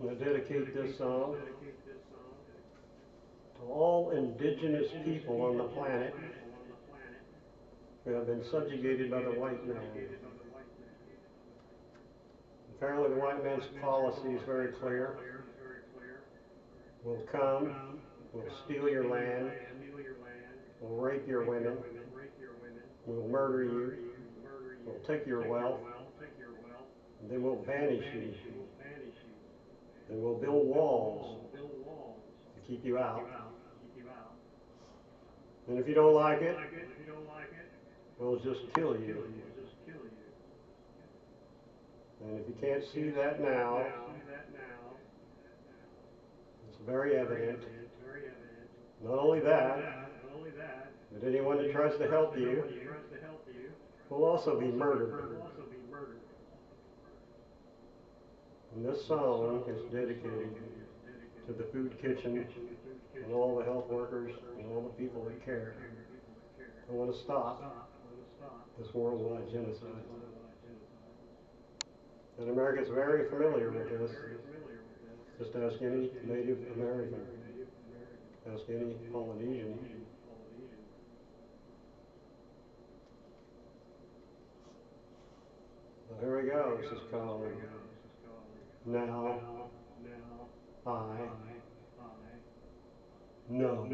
I dedicate this song to all indigenous people on the planet who have been subjugated by the white man. Apparently the white man's policy is very clear. We'll come, we'll steal your land, we'll rape your women, we'll murder you, we'll take your wealth, and then we'll banish you. Then we'll build walls to keep you out. And if you don't like it, we'll just kill you. And if you can't see that now, it's very evident. Not only that, but anyone that tries to help you will also be murdered. And this song is dedicated to the food kitchen and all the health workers and all the people that care. I want to stop this worldwide genocide. And America's very familiar with this. Just ask any Native American, ask any Polynesian. Well, here we go. This is called Now I Know.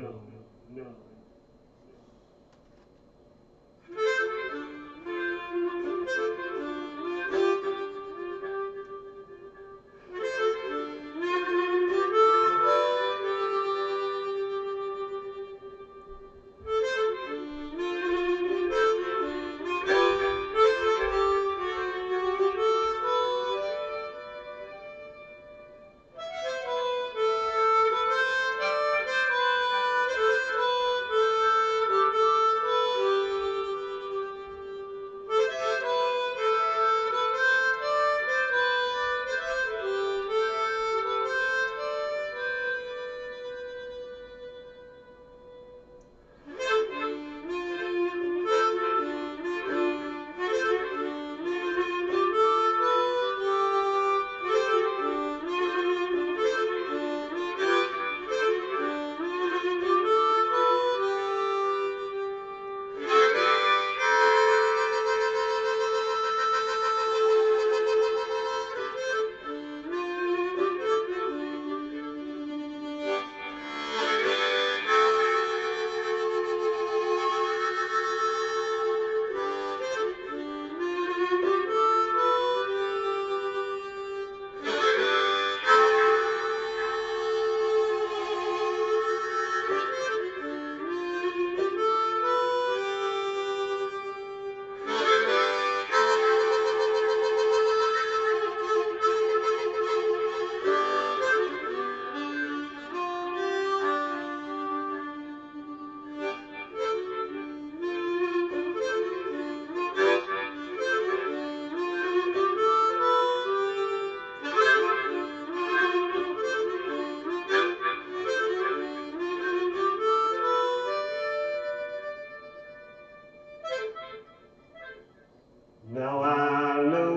Now I know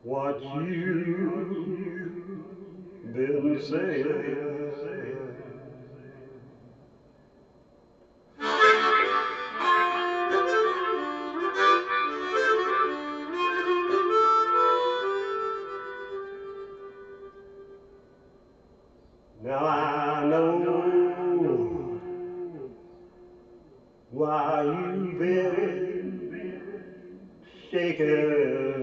what you've been saying. Now I know why you've been shaken.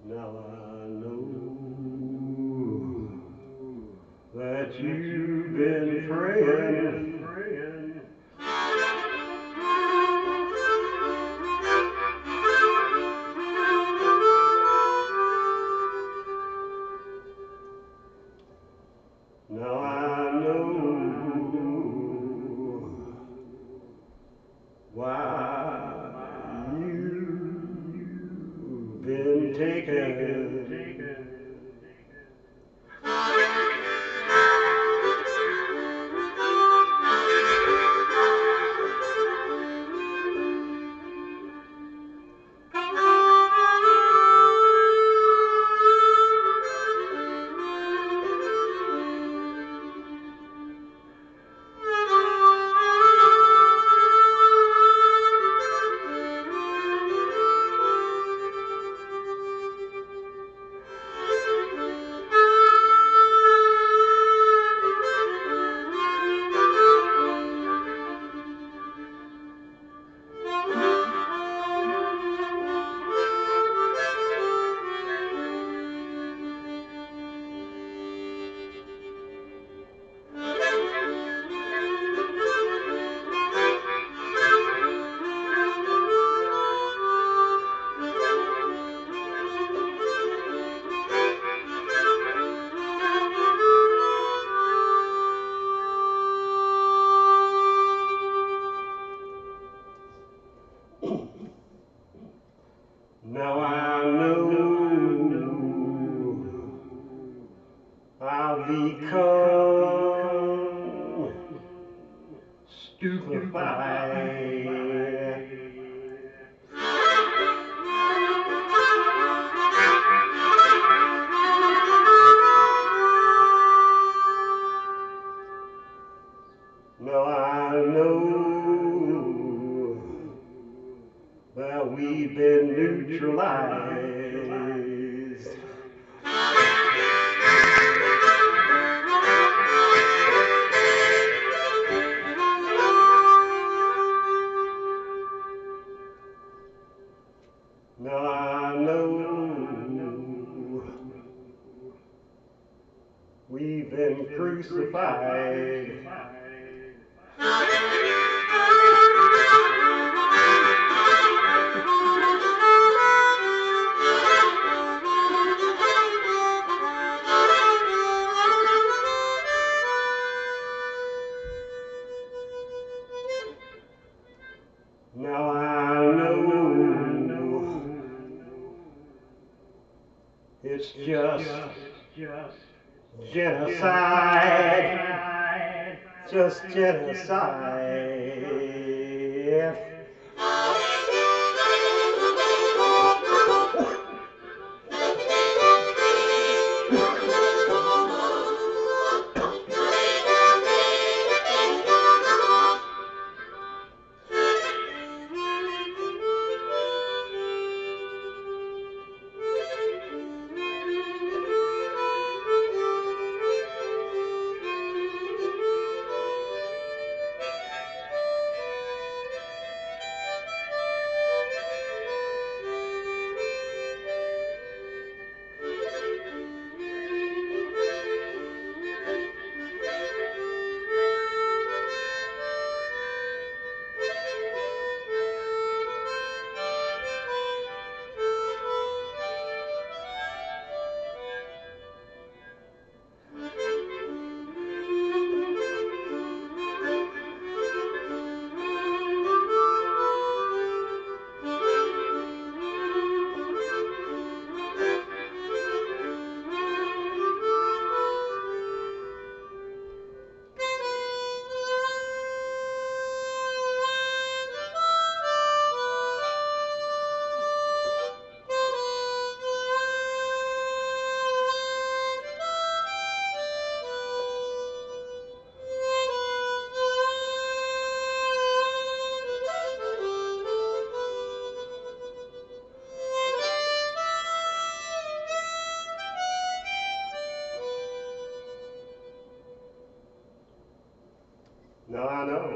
Now I know that you've been praying. Now I know why you've been taken. Now I know I've become stupefied. Now I know that we've been neutralized. Now I know we've been crucified. Now I know it's just genocide, just genocide. Now I know.